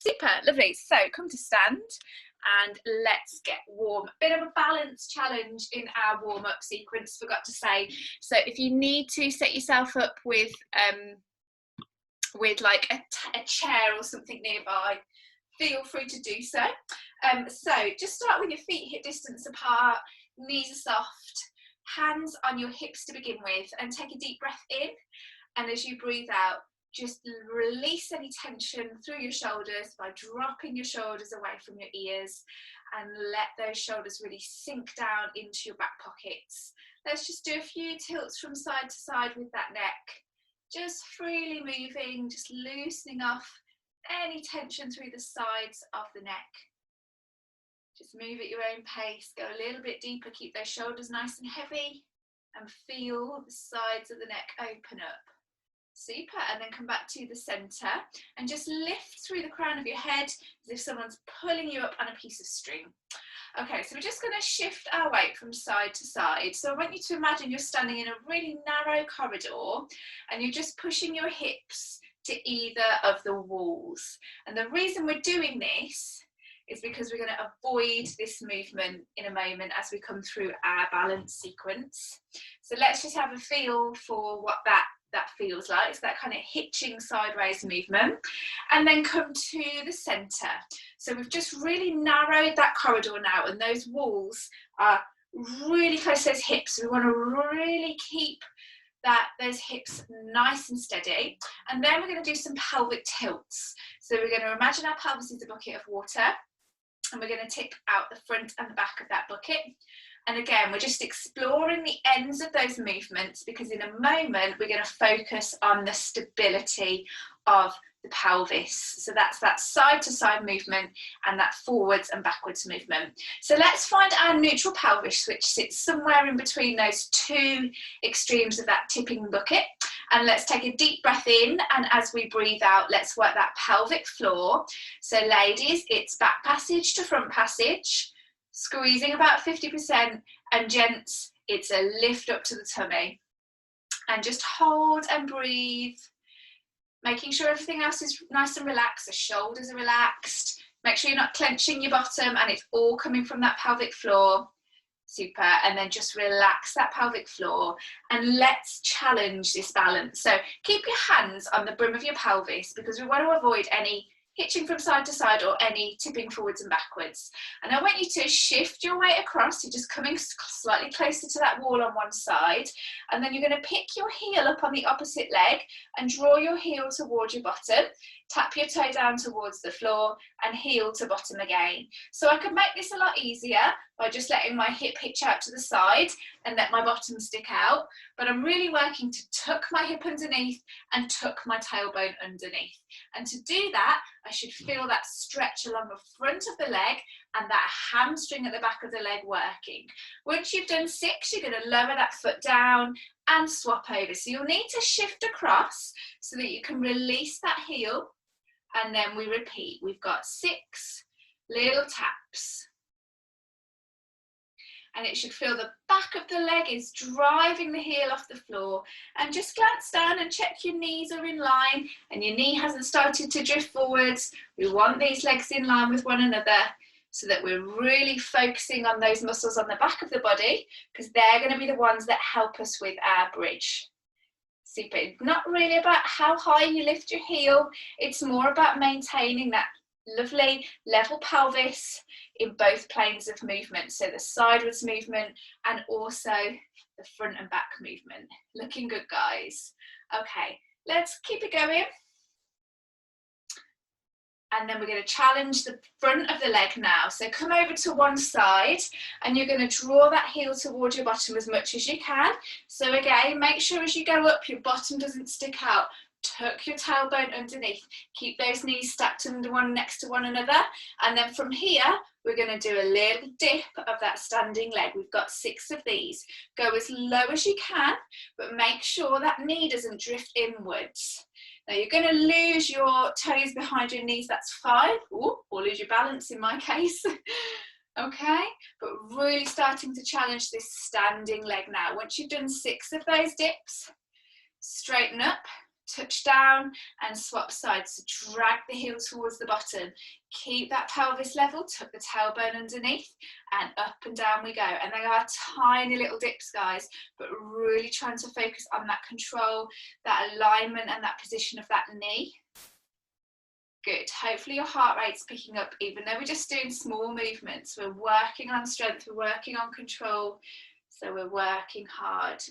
Super, lovely. So come to stand and let's get warm. Bit of a balance challenge in our warm-up sequence, forgot to say. So if you need to set yourself up with like a chair or something nearby, feel free to do so. So just start with your feet hip distance apart, knees are soft, hands on your hips to begin with, and take a deep breath in. And as you breathe out, just release any tension through your shoulders by dropping your shoulders away from your ears, and let those shoulders really sink down into your back pockets. Let's just do a few tilts from side to side with that neck. Just freely moving, just loosening off any tension through the sides of the neck. Just move at your own pace, go a little bit deeper, keep those shoulders nice and heavy, and feel the sides of the neck open up. Super, and then come back to the center and just lift through the crown of your head as if someone's pulling you up on a piece of string. Okay, so we're just going to shift our weight from side to side. So I want you to imagine you're standing in a really narrow corridor and you're just pushing your hips to either of the walls. And the reason we're doing this is because we're going to avoid this movement in a moment as we come through our balance sequence. So let's just have a feel for what that feels like. It's that kind of hitching sideways movement, and then come to the center. So we've just really narrowed that corridor now, and those walls are really close to those hips. We want to really keep those hips nice and steady. And then we're going to do some pelvic tilts. So we're going to imagine our pelvis is a bucket of water, and we're going to tip out the front and the back of that bucket. And again, we're just exploring the ends of those movements, because in a moment we're going to focus on the stability of the pelvis. So that's that side to side movement and that forwards and backwards movement. So let's find our neutral pelvis, which sits somewhere in between those two extremes of that tipping bucket. And let's take a deep breath in, and as we breathe out, let's work that pelvic floor. So ladies, it's back passage to front passage, squeezing about 50%, and gents, it's a lift up to the tummy. And just hold and breathe, making sure everything else is nice and relaxed. The shoulders are relaxed. Make sure you're not clenching your bottom, and it's all coming from that pelvic floor. Super. And then just relax that pelvic floor, and let's challenge this balance. So keep your hands on the brim of your pelvis, because we want to avoid any hitching from side to side or any tipping forwards and backwards. And I want you to shift your weight across. You're just coming slightly closer to that wall on one side, and then you're going to pick your heel up on the opposite leg and draw your heel towards your bottom. Tap your toe down towards the floor and heel to bottom again. So I could make this a lot easier by just letting my hip hitch out to the side and let my bottom stick out, but I'm really working to tuck my hip underneath and tuck my tailbone underneath. And to do that, I should feel that stretch along the front of the leg and that hamstring at the back of the leg working. Once you've done 6, you're going to lower that foot down and swap over. So you'll need to shift across so that you can release that heel, and then we repeat. We've got 6 little taps. And it should feel the back of the leg is driving the heel off the floor. And just glance down and check your knees are in line and your knee hasn't started to drift forwards. We want these legs in line with one another so that we're really focusing on those muscles on the back of the body, because they're going to be the ones that help us with our bridge. Super. It's not really about how high you lift your heel. It's more about maintaining that lovely level pelvis in both planes of movement. So the sideways movement and also the front and back movement. Looking good, guys. Okay, let's keep it going. And then we're going to challenge the front of the leg now. So come over to one side and you're going to draw that heel towards your bottom as much as you can. So again, make sure as you go up, your bottom doesn't stick out. Tuck your tailbone underneath. Keep those knees stacked under one next to one another. And then from here, we're going to do a little dip of that standing leg. We've got 6 of these. Go as low as you can, but make sure that knee doesn't drift inwards. Now you're going to lose your toes behind your knees, that's fine. Ooh, or lose your balance in my case. Okay, but really starting to challenge this standing leg now. Once you've done 6 of those dips, straighten up, touch down and swap sides. So drag the heel towards the bottom. Keep that pelvis level, tuck the tailbone underneath, and up and down we go. And they are tiny little dips, guys, but really trying to focus on that control, that alignment and that position of that knee. Good. Hopefully your heart rate's picking up, even though we're just doing small movements. We're working on strength, we're working on control, so we're working hard.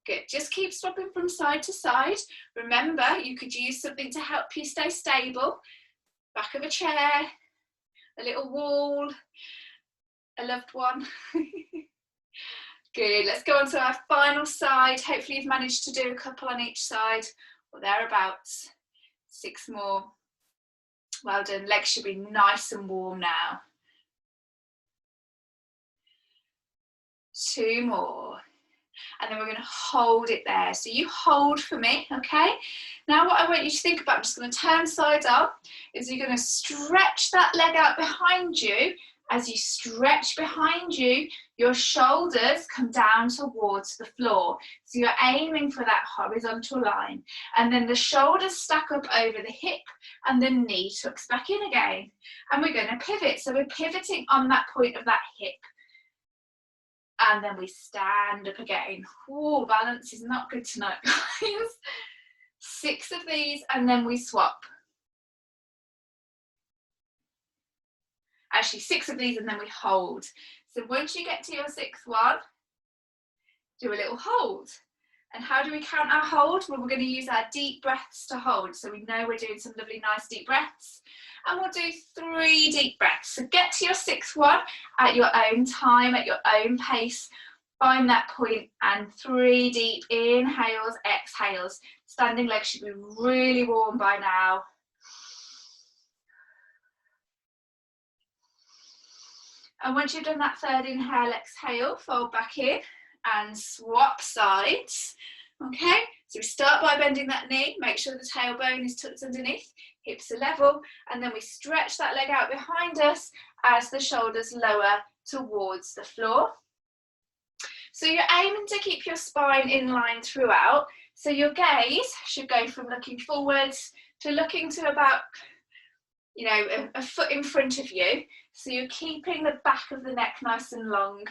Good. Just keep swapping from side to side. Remember, you could use something to help you stay stable. Back of a chair, a little wall, a loved one. Good. Let's go on to our final side. Hopefully you've managed to do a couple on each side or thereabouts. 6 more. Well done. Legs should be nice and warm now. 2 more. And then we're going to hold it there. So you hold for me, okay? Now what I want you to think about, I'm just going to turn side up, is you're going to stretch that leg out behind you. As you stretch behind you, your shoulders come down towards the floor. So you're aiming for that horizontal line. And then the shoulders stack up over the hip and the knee tucks back in again. And we're going to pivot. So we're pivoting on that point of that hip. And then we stand up again. Oh, balance is not good tonight, guys. 6 of these and then we swap. Actually 6 of these and then we hold. So once you get to your 6th one, do a little hold. And how do we count our hold? Well, we're going to use our deep breaths to hold. So we know we're doing some lovely nice deep breaths. And we'll do 3 deep breaths. So get to your 6th one at your own time, at your own pace. Find that point and 3 deep inhales, exhales. Standing legs should be really warm by now. And once you've done that 3rd inhale, exhale, fold back in and swap sides. Okay, so we start by bending that knee, make sure the tailbone is tucked underneath, hips are level, and then we stretch that leg out behind us as the shoulders lower towards the floor. So you're aiming to keep your spine in line throughout. So your gaze should go from looking forwards to looking to about, you know, a foot in front of you. So you're keeping the back of the neck nice and long.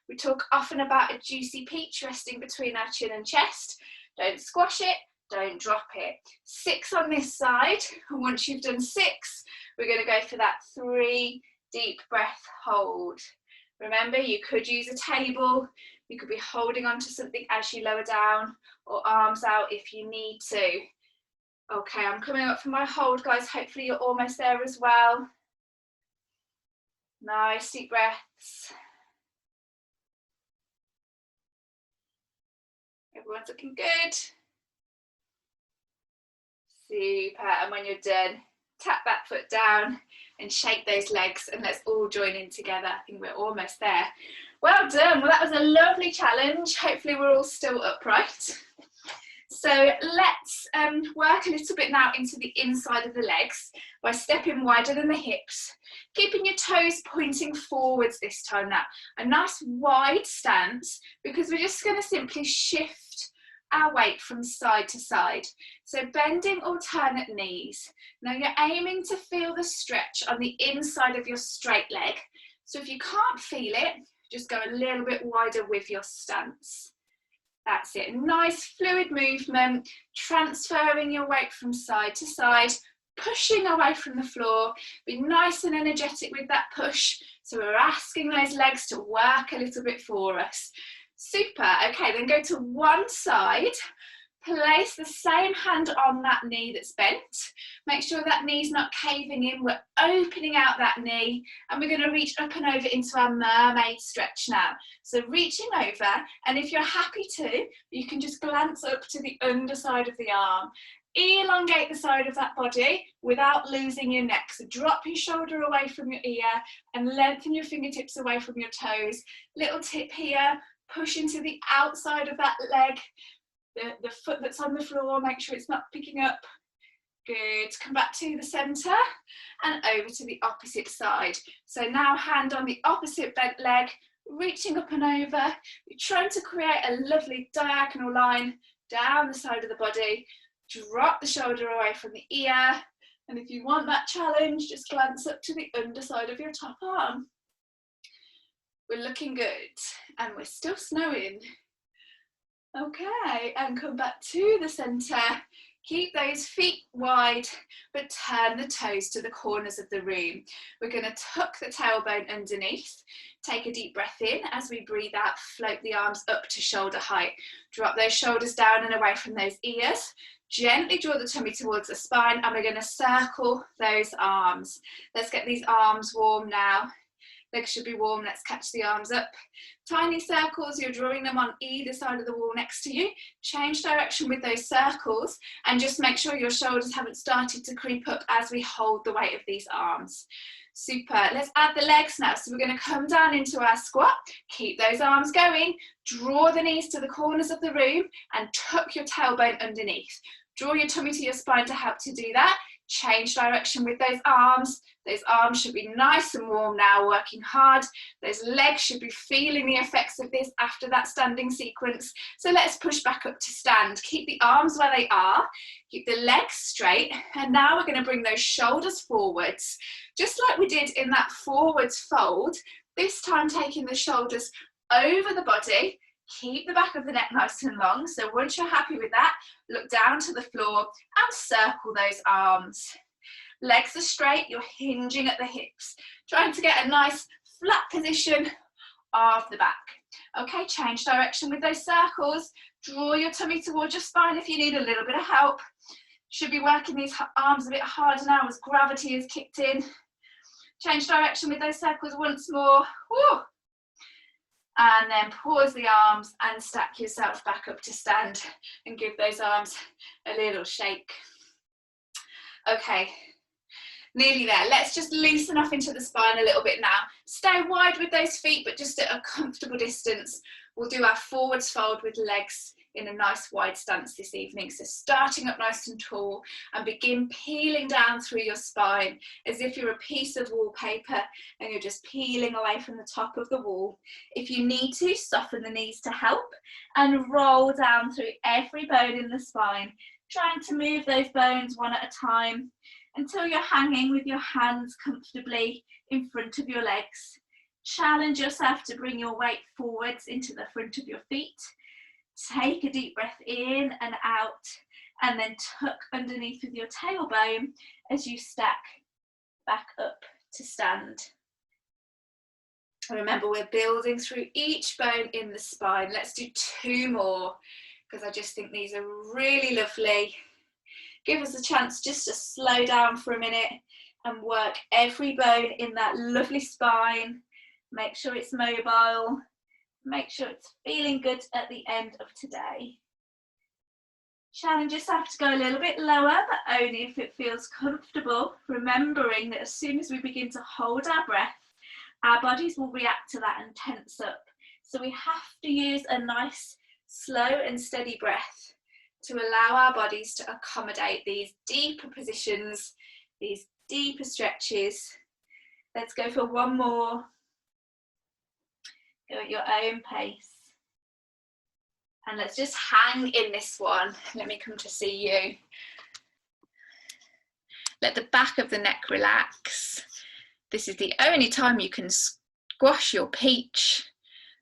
We talk often about a juicy peach resting between our chin and chest. Don't squash it, don't drop it. 6 on this side, and once you've done 6, we're going to go for that 3 deep breath hold. Remember, you could use a table, you could be holding onto something as you lower down, or arms out if you need to. Okay, I'm coming up for my hold, guys. Hopefully you're almost there as well. Nice deep breaths. Everyone's looking good. Super. And when you're done, tap that foot down and shake those legs, and let's all join in together. I think we're almost there. Well done. Well, that was a lovely challenge. Hopefully we're all still upright. So let's work a little bit now into the inside of the legs by stepping wider than the hips, keeping your toes pointing forwards this time now. A nice wide stance, because we're just going to simply shift our weight from side to side. So bending alternate knees. Now you're aiming to feel the stretch on the inside of your straight leg. So if you can't feel it, just go a little bit wider with your stance. That's it. Nice fluid movement, transferring your weight from side to side, pushing away from the floor. Be nice and energetic with that push. So we're asking those legs to work a little bit for us. Super. Okay, then go to one side. Place the same hand on that knee that's bent. Make sure that knee's not caving in. We're opening out that knee, and we're going to reach up and over into our mermaid stretch now. So reaching over, and if you're happy to, you can just glance up to the underside of the arm. Elongate the side of that body without losing your neck. So drop your shoulder away from your ear and lengthen your fingertips away from your toes. Little tip here, push into the outside of that leg. The foot that's on the floor, make sure it's not picking up. Good. Come back to the centre and over to the opposite side. So now hand on the opposite bent leg, reaching up and over. You're trying to create a lovely diagonal line down the side of the body. Drop the shoulder away from the ear. And if you want that challenge, just glance up to the underside of your top arm. We're looking good, and we're still snowing. Okay, and come back to the centre. Keep those feet wide, but turn the toes to the corners of the room. We're going to tuck the tailbone underneath. Take a deep breath in. As we breathe out, float the arms up to shoulder height. Drop those shoulders down and away from those ears. Gently draw the tummy towards the spine, and we're going to circle those arms. Let's get these arms warm now. Legs should be warm. Let's catch the arms up. Tiny circles, you're drawing them on either side of the wall next to you. Change direction with those circles, and just make sure your shoulders haven't started to creep up as we hold the weight of these arms. Super. Let's add the legs now. So we're going to come down into our squat. Keep those arms going. Draw the knees to the corners of the room and tuck your tailbone underneath. Draw your tummy to your spine to help to do that. Change direction with those arms. Those arms should be nice and warm now, working hard. Those legs should be feeling the effects of this after that standing sequence. So let's push back up to stand. Keep the arms where they are. Keep the legs straight. And now we're going to bring those shoulders forwards, just like we did in that forwards fold. This time taking the shoulders over the body. Keep the back of the neck nice and long. So once you're happy with that, look down to the floor and circle those arms. Legs are straight, you're hinging at the hips, trying to get a nice flat position of the back. Okay, change direction with those circles. Draw your tummy towards your spine if you need a little bit of help. Should be working these arms a bit harder now as gravity is kicked in. Change direction with those circles once more. Woo. And then pause the arms and stack yourself back up to stand and give those arms a little shake. Okay, nearly there. Let's just loosen off into the spine a little bit now. Stay wide with those feet, but just at a comfortable distance. We'll do our forwards fold with legs in a nice wide stance this evening. So starting up nice and tall and begin peeling down through your spine as if you're a piece of wallpaper and you're just peeling away from the top of the wall. If you need to, soften the knees to help and roll down through every bone in the spine, trying to move those bones one at a time until you're hanging with your hands comfortably in front of your legs. Challenge yourself to bring your weight forwards into the front of your feet. Take a deep breath in and out, and then tuck underneath with your tailbone as you stack back up to stand. Remember, we're building through each bone in the spine. Let's do 2 more, because I just think these are really lovely. Give us a chance just to slow down for a minute and work every bone in that lovely spine. Make sure it's mobile. Make sure it's feeling good at the end of today. Challenge yourself to go a little bit lower, but only if it feels comfortable, remembering that as soon as we begin to hold our breath, our bodies will react to that and tense up. So we have to use a nice, slow and steady breath to allow our bodies to accommodate these deeper positions, these deeper stretches. Let's go for 1 more. Go at your own pace. And let's just hang in this one. Let me come to see you. Let the back of the neck relax. This is the only time you can squash your peach.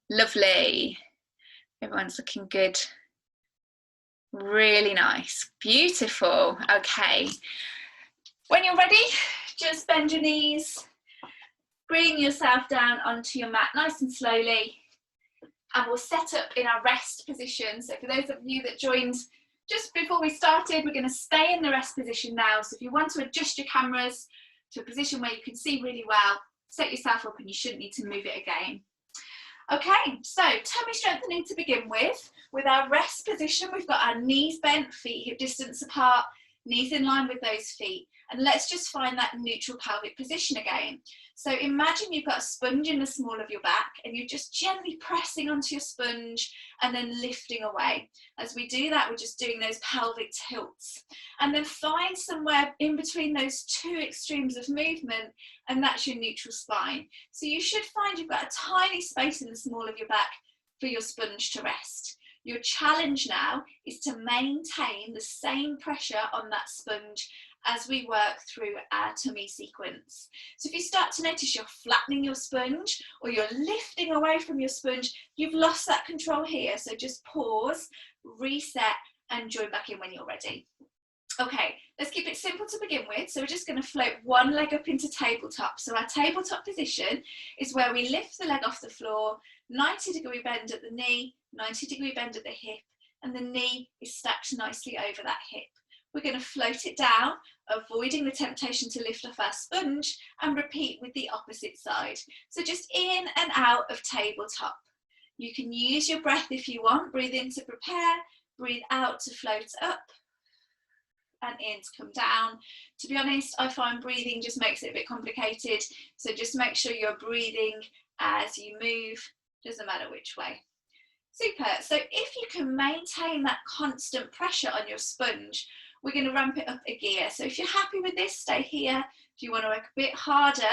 Lovely. Everyone's looking good. Really nice. Beautiful. Okay. When you're ready, just bend your knees. Bring yourself down onto your mat nice and slowly, and we'll set up in our rest position. So for those of you that joined just before we started, we're going to stay in the rest position now. So if you want to adjust your cameras to a position where you can see really well, set yourself up and you shouldn't need to move it again. Okay, so tummy strengthening to begin with. With our rest position, we've got our knees bent, feet hip distance apart, knees in line with those feet. And let's just find that neutral pelvic position again. So imagine you've got a sponge in the small of your back and you're just gently pressing onto your sponge and then lifting away. As we do that, we're just doing those pelvic tilts. And then find somewhere in between those 2 extremes of movement, and that's your neutral spine. So you should find you've got a tiny space in the small of your back for your sponge to rest. Your challenge now is to maintain the same pressure on that sponge as we work through our tummy sequence. So if you start to notice you're flattening your sponge or you're lifting away from your sponge, you've lost that control here. So just pause, reset, and join back in when you're ready. Okay, let's keep it simple to begin with. So we're just going to float one leg up into tabletop. So our tabletop position is where we lift the leg off the floor, 90-degree bend at the knee, 90-degree bend at the hip, and the knee is stacked nicely over that hip. We're going to float it down, avoiding the temptation to lift off our sponge, and repeat with the opposite side. So just in and out of tabletop. You can use your breath if you want. Breathe in to prepare, breathe out to float up, and in to come down. To be honest, I find breathing just makes it a bit complicated. So just make sure you're breathing as you move, doesn't matter which way. Super. So if you can maintain that constant pressure on your sponge, we're going to ramp it up a gear. So if you're happy with this, stay here. If you want to work a bit harder,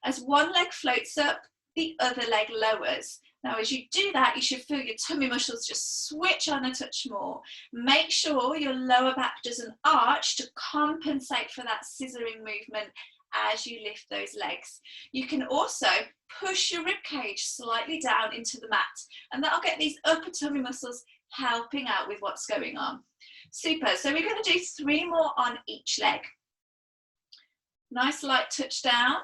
as one leg floats up, the other leg lowers. Now, as you do that, you should feel your tummy muscles just switch on a touch more. Make sure your lower back doesn't arch to compensate for that scissoring movement as you lift those legs. You can also push your rib cage slightly down into the mat, and that'll get these upper tummy muscles helping out with what's going on. Super. So we're going to do 3 more on each leg. Nice light touch down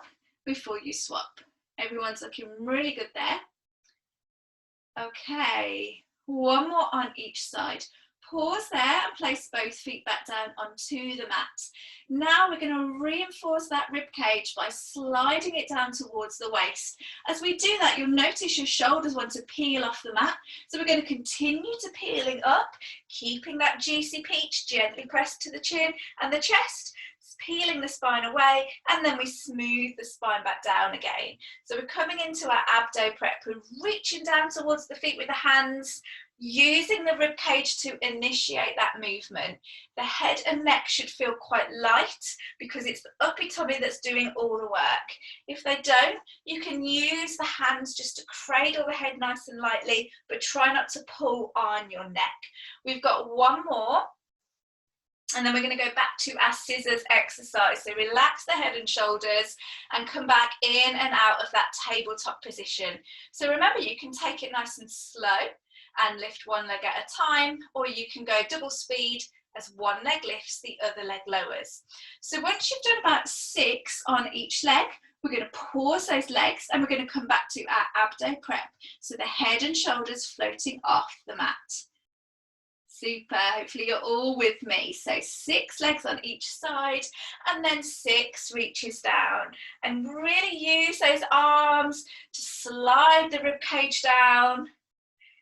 before you swap. Everyone's looking really good there. Okay, 1 more on each side. Pause there and place both feet back down onto the mat. Now we're going to reinforce that rib cage by sliding it down towards the waist. As we do that, you'll notice your shoulders want to peel off the mat. So we're going to continue to peeling up, keeping that juicy peach gently pressed to the chin and the chest, peeling the spine away, and then we smooth the spine back down again. So we're coming into our abdo prep. We're reaching down towards the feet with the hands, using the rib cage to initiate that movement. The head and neck should feel quite light because it's the uppy tummy that's doing all the work. If they don't, you can use the hands just to cradle the head nice and lightly, but try not to pull on your neck. We've got 1 more. And then we're going to go back to our scissors exercise. So relax the head and shoulders and come back in and out of that tabletop position. So remember, you can take it nice and slow and lift 1 leg at a time, or you can go double speed as 1 leg lifts, the other leg lowers. So once you've done about 6 on each leg, we're going to pause those legs and we're going to come back to our abdo prep. So the head and shoulders floating off the mat. Super, hopefully you're all with me. So 6 legs on each side, and then 6 reaches down. And really use those arms to slide the rib cage down.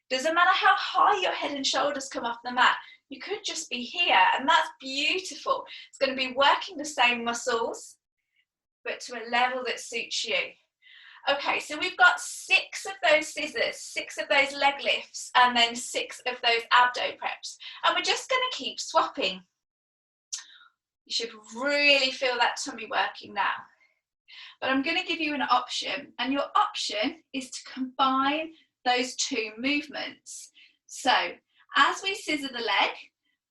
Doesn't matter how high your head and shoulders come off the mat. You could just be here, and that's beautiful. It's going to be working the same muscles, but to a level that suits you. Okay, so we've got 6 of those scissors, 6 of those leg lifts, and then 6 of those abdo preps. And we're just going to keep swapping. You should really feel that tummy working now. But I'm going to give you an option, and your option is to combine those 2 movements. So as we scissor the leg,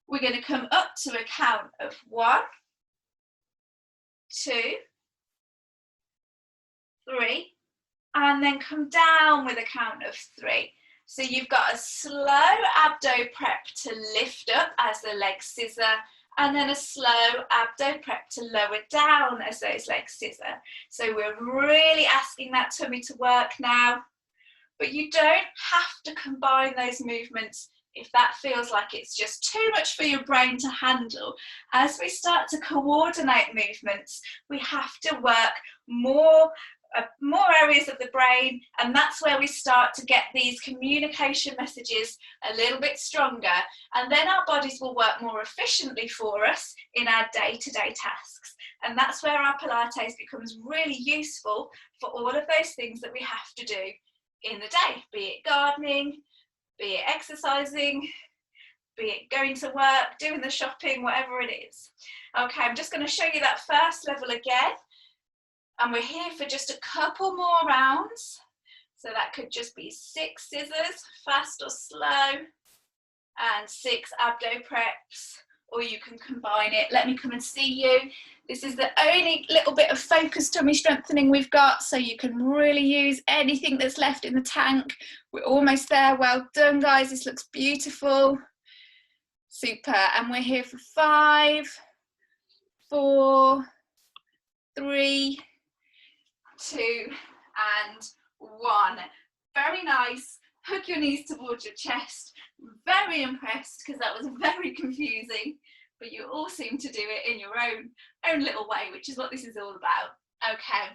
we're going to come up to a count of 1, 2, 3, and then come down with a count of 3. So you've got a slow abdo prep to lift up as the legs scissor, and then a slow abdo prep to lower down as those legs scissor. So we're really asking that tummy to work now, but you don't have to combine those movements if that feels like it's just too much for your brain to handle. As we start to coordinate movements, we have to work more areas of the brain, and that's where we start to get these communication messages a little bit stronger, and then our bodies will work more efficiently for us in our day-to-day tasks. And that's where our Pilates becomes really useful for all of those things that we have to do in the day, be it gardening, be it exercising, be it going to work, doing the shopping, whatever it is. Okay, I'm just going to show you that first level again. And we're here for just a couple more rounds. So that could just be 6 scissors, fast or slow. and 6 abdo preps, or you can combine it. Let me come and see you. This is the only little bit of focused tummy strengthening we've got, so you can really use anything that's left in the tank. We're almost there. Well done, guys. This looks beautiful. Super. And we're here for 5, 4, 3, 2, and 1. Very nice. Hug your knees towards your chest. Very impressed because that was very confusing, but you all seem to do it in your own little way, which is what this is all about. Okay,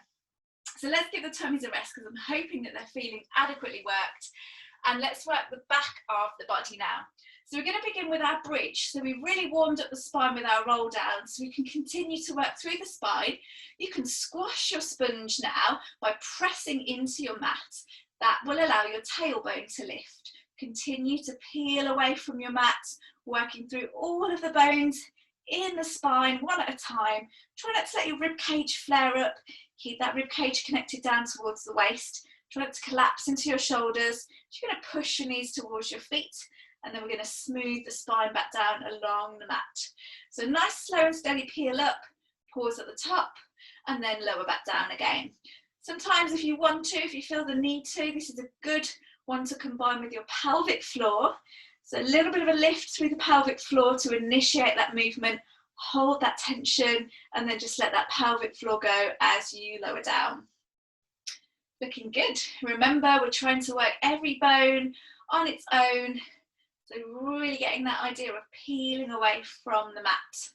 so let's give the tummies a rest because I'm hoping that they're feeling adequately worked, and let's work the back of the body now. So we're going to begin with our bridge. So we've really warmed up the spine with our roll down, so we can continue to work through the spine. You can squash your sponge now by pressing into your mat. That will allow your tailbone to lift. Continue to peel away from your mat, working through all of the bones in the spine, one at a time. Try not to let your rib cage flare up. Keep that rib cage connected down towards the waist. Try not to collapse into your shoulders. You're going to push your knees towards your feet, and then we're going to smooth the spine back down along the mat. So nice, slow and steady peel up, pause at the top, and then lower back down again. Sometimes if you want to, if you feel the need to, this is a good one to combine with your pelvic floor. So a little bit of a lift through the pelvic floor to initiate that movement, hold that tension, and then just let that pelvic floor go as you lower down. Looking good. Remember, we're trying to work every bone on its own. So really getting that idea of peeling away from the mat.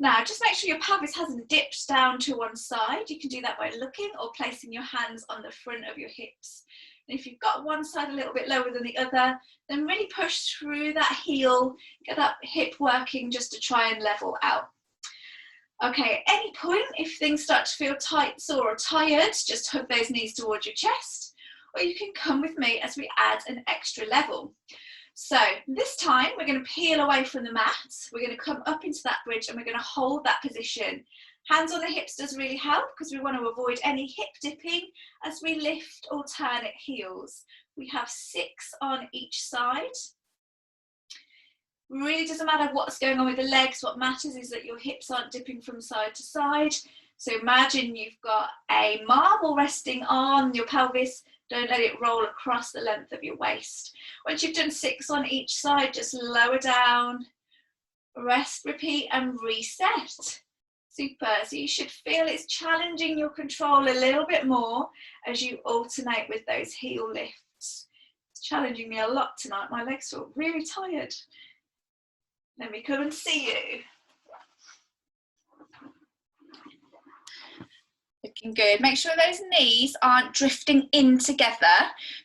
Now, just make sure your pelvis hasn't dipped down to one side. You can do that by looking or placing your hands on the front of your hips. And if you've got one side a little bit lower than the other, then really push through that heel, get that hip working just to try and level out. Okay, at any point, if things start to feel tight, sore or tired, just hug those knees towards your chest, or you can come with me as we add an extra level. So this time we're going to peel away from the mat, we're going to come up into that bridge and we're going to hold that position. Hands on the hips does really help because we want to avoid any hip dipping as we lift alternate heels. We have 6 on each side. Really doesn't matter what's going on with the legs, what matters is that your hips aren't dipping from side to side. So imagine you've got a marble resting on your pelvis. Don't let it roll across the length of your waist. Once you've done 6 on each side, just lower down, rest, repeat, and reset. Super. So you should feel it's challenging your control a little bit more as you alternate with those heel lifts. It's challenging me a lot tonight. My legs feel really tired. Let me come and see you. Looking good. Make sure those knees aren't drifting in together.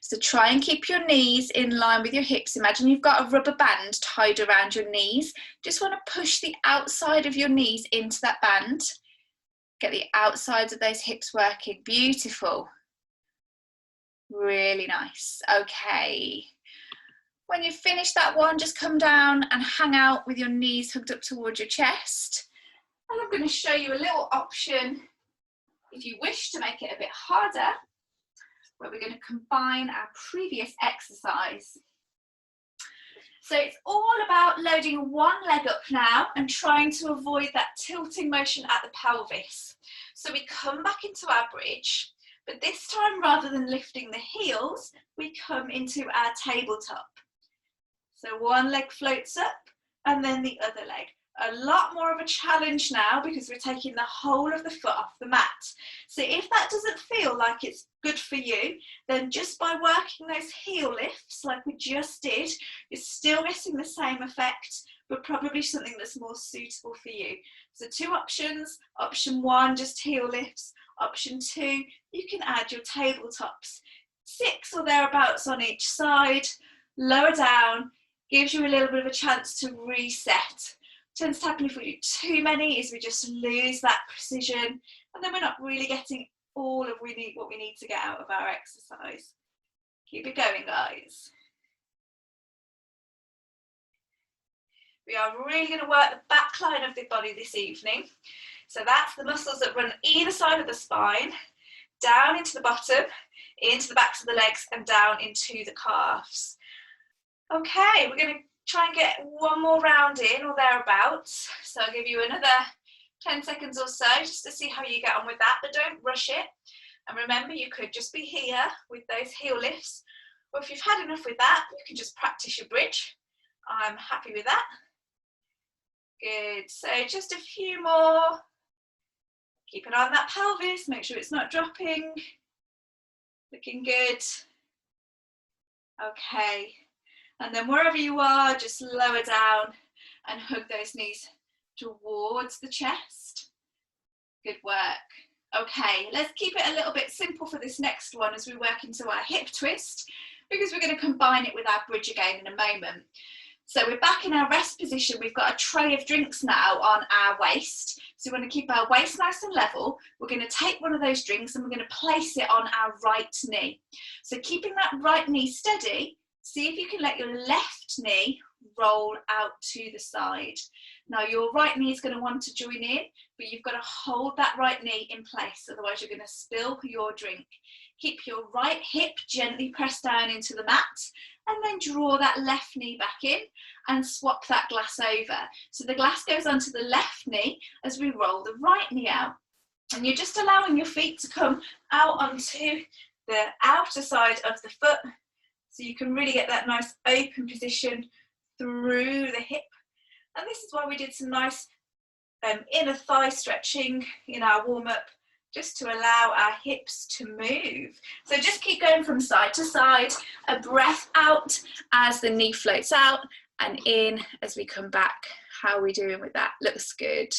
So try and keep your knees in line with your hips. Imagine you've got a rubber band tied around your knees. Just want to push the outside of your knees into that band. Get the outsides of those hips working. Beautiful. Really nice. Okay. When you've finished that one, just come down and hang out with your knees hooked up towards your chest. And I'm going to show you a little option if you wish to make it a bit harder, where we're going to combine our previous exercise. So it's all about loading one leg up now and trying to avoid that tilting motion at the pelvis. So we come back into our bridge, but this time rather than lifting the heels, we come into our tabletop. So one leg floats up and then the other leg. A lot more of a challenge now because we're taking the whole of the foot off the mat. So if that doesn't feel like it's good for you, then just by working those heel lifts like we just did, you're still getting the same effect, but probably something that's more suitable for you. So 2 options. Option 1, just heel lifts. Option 2, you can add your tabletops. 6 or thereabouts on each side. Lower down, gives you a little bit of a chance to reset. Tends to happen if we do too many is we just lose that precision and then we're not really getting all of what we need to get out of our exercise. Keep it going, guys. We are really going to work the back line of the body this evening. So that's the muscles that run either side of the spine, down into the bottom, into the backs of the legs and down into the calves. Okay, we're going to Try and get one more round in or thereabouts. So I'll give you another 10 seconds or so just to see how you get on with that, but don't rush it. And remember, you could just be here with those heel lifts, or if you've had enough with that, you can just practice your bridge. I'm happy with that. Good, so just a few more. Keep an eye on that pelvis, make sure it's not dropping. Looking good. Okay, and then wherever you are, just lower down and hug those knees towards the chest. Good work. Okay, let's keep it a little bit simple for this next one as we work into our hip twist, because we're going to combine it with our bridge again in a moment. So we're back in our rest position. We've got a tray of drinks now on our waist. So we want to keep our waist nice and level. We're going to take one of those drinks and we're going to place it on our right knee. So keeping that right knee steady, see if you can let your left knee roll out to the side. Now your right knee is going to want to join in, but you've got to hold that right knee in place, otherwise you're going to spill your drink. Keep your right hip gently pressed down into the mat, and then draw that left knee back in and swap that glass over. So the glass goes onto the left knee as we roll the right knee out. And you're just allowing your feet to come out onto the outer side of the foot, so you can really get that nice open position through the hip. And this is why we did some nice inner thigh stretching in our warm-up, just to allow our hips to move. So just keep going from side to side, a breath out as the knee floats out, and in as we come back. How are we doing with that? Looks good.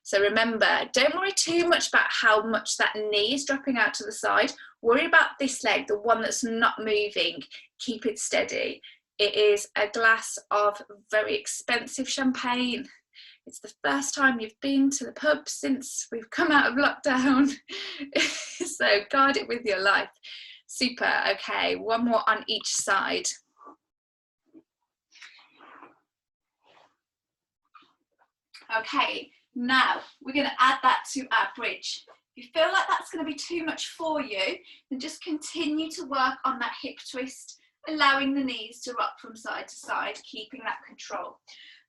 So remember, don't worry too much about how much that knee is dropping out to the side. Worry about this leg, the one that's not moving. Keep it steady. It is a glass of very expensive champagne. It's the first time you've been to the pub since we've come out of lockdown. So guard it with your life. Super, okay, one more on each side. Okay, now we're going to add that to our bridge. If you feel like that's going to be too much for you, then just continue to work on that hip twist, allowing the knees to rock from side to side, keeping that control.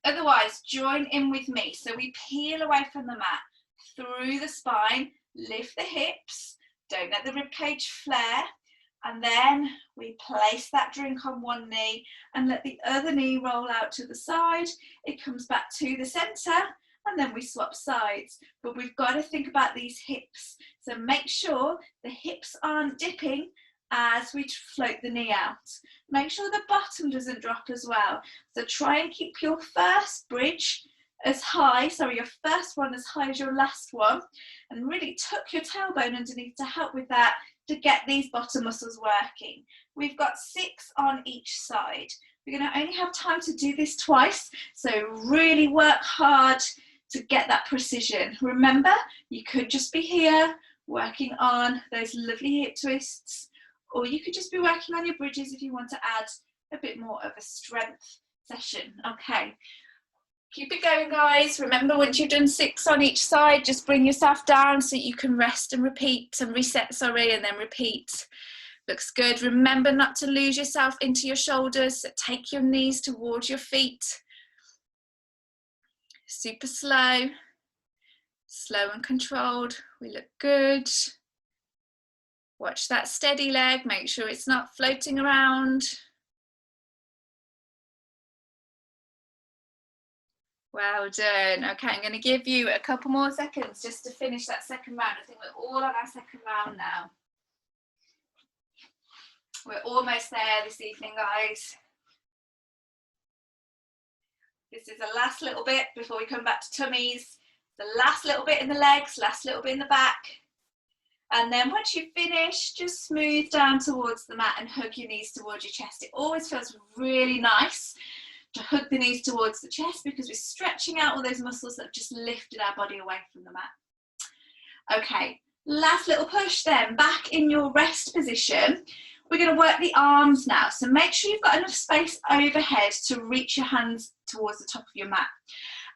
Otherwise, join in with me. So we peel away from the mat, through the spine, lift the hips, don't let the ribcage flare, and then we place that drink on one knee and let the other knee roll out to the side. It comes back to the center, and then we swap sides. But we've got to think about these hips. So make sure the hips aren't dipping as we float the knee out. Make sure the bottom doesn't drop as well. So try and keep your first bridge as high, your first one as high as your last one, and really tuck your tailbone underneath to help with that, to get these bottom muscles working. We've got 6 on each side. We're going to only have time to do this twice, so really work hard to get that precision. Remember, you could just be here working on those lovely hip twists, or you could just be working on your bridges if you want to add a bit more of a strength session. Okay, keep it going, guys. Remember, once you've done 6 on each side, just bring yourself down so you can rest and repeat, and reset, and then repeat. Looks good. Remember not to lose yourself into your shoulders. So take your knees towards your feet. Super slow, slow and controlled. We look good. Watch that steady leg, make sure it's not floating around. Well done. Okay, I'm going to give you a couple more seconds just to finish that second round. I think we're all on our second round now. We're almost there this evening, guys. This is the last little bit before we come back to tummies. The last little bit in the legs, last little bit in the back. And then once you finish, just smooth down towards the mat and hug your knees towards your chest. It always feels really nice to hug the knees towards the chest because we're stretching out all those muscles that have just lifted our body away from the mat. Okay, last little push then, back in your rest position. We're going to work the arms now. So make sure you've got enough space overhead to reach your hands towards the top of your mat.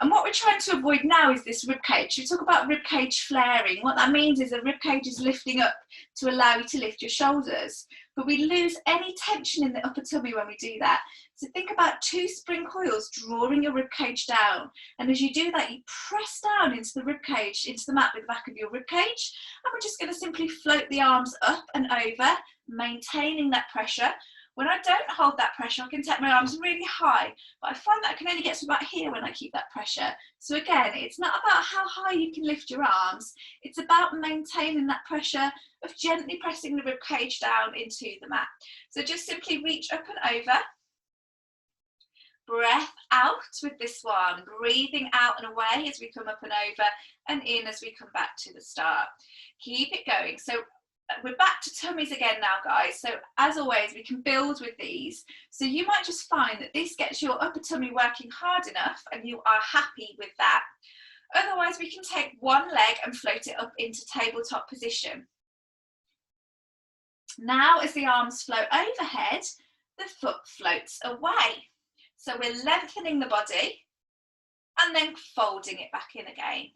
And what we're trying to avoid now is this rib cage. We talk about rib cage flaring. What that means is the rib cage is lifting up to allow you to lift your shoulders. But we lose any tension in the upper tummy when we do that. So think about 2 spring coils drawing your rib cage down. And as you do that, you press down into the rib cage, into the mat with the back of your rib cage. And we're just going to simply float the arms up and over, maintaining that pressure. When I don't hold that pressure, I can take my arms really high, but I find that I can only get to about here when I keep that pressure. So again, it's not about how high you can lift your arms, it's about maintaining that pressure of gently pressing the rib cage down into the mat. So just simply reach up and over, breath out with this one, breathing out and away as we come up and over, and in as we come back to the start. Keep it going. So we're back to tummies again now, guys. So as always, we can build with these. So you might just find that this gets your upper tummy working hard enough and you are happy with that. Otherwise, we can take one leg and float it up into tabletop position. Now, as the arms float overhead, the foot floats away. So we're lengthening the body and then folding it back in again.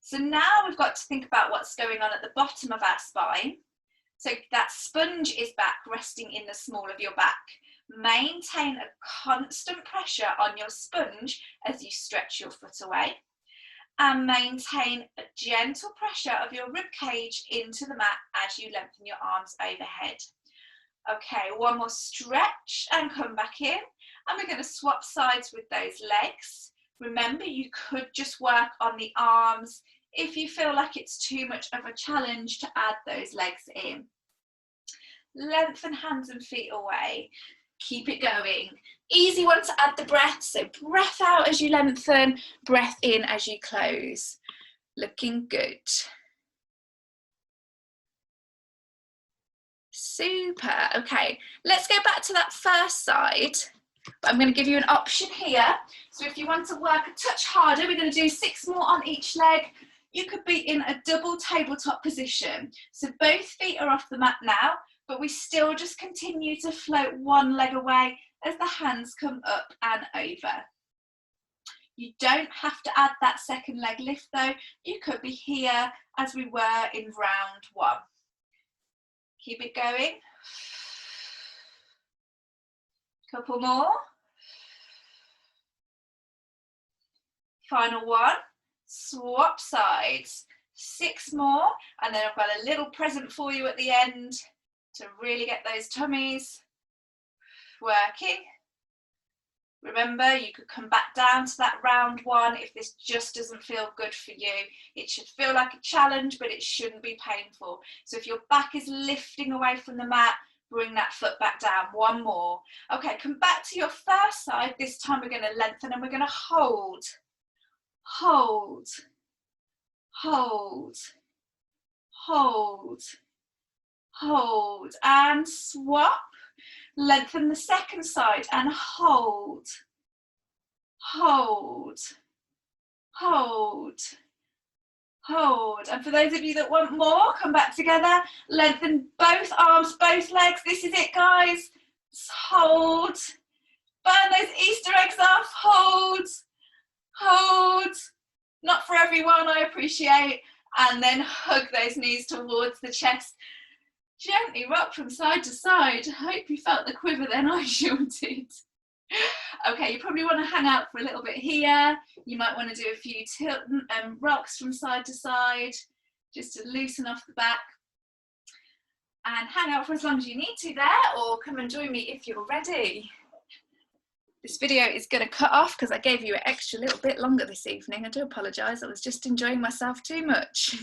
So now we've got to think about what's going on at the bottom of our spine. So that sponge is back, resting in the small of your back. Maintain a constant pressure on your sponge as you stretch your foot away. And maintain a gentle pressure of your rib cage into the mat as you lengthen your arms overhead. Okay, one more stretch and come back in. And we're going to swap sides with those legs. Remember, you could just work on the arms if you feel like it's too much of a challenge to add those legs in. Lengthen hands and feet away. Keep it going. Easy one to add the breath. So breath out as you lengthen, breath in as you close. Looking good. Super. Okay, let's go back to that first side. But I'm going to give you an option here. So if you want to work a touch harder, we're going to do 6 more on each leg. You could be in a double tabletop position. So both feet are off the mat now, but we still just continue to float one leg away as the hands come up and over. You don't have to add that second leg lift though. You could be here as we were in round 1. Keep it going. Couple more. Final one. Swap sides. 6 more, and then I've got a little present for you at the end to really get those tummies working. Remember, you could come back down to that round 1 if this just doesn't feel good for you. It should feel like a challenge, but it shouldn't be painful. So if your back is lifting away from the mat, bring that foot back down. 1 more. Okay, come back to your first side. This time we're going to lengthen and we're going to hold, hold, hold, hold, hold, and swap. Lengthen the second side and hold, hold, hold, hold. And for those of you that want more, come back together. Lengthen both arms, both legs. This is it, guys. Just hold. Burn those Easter eggs off. Hold, hold. Not for everyone, I appreciate. And then hug those knees towards the chest. Gently rock from side to side. I hope you felt the quiver then, I sure did. Okay, you probably want to hang out for a little bit here. You might want to do a few tilt and rocks from side to side, just to loosen off the back. And hang out for as long as you need to there, or come and join me if you're ready. This video is going to cut off because I gave you an extra little bit longer this evening. I do apologise, I was just enjoying myself too much.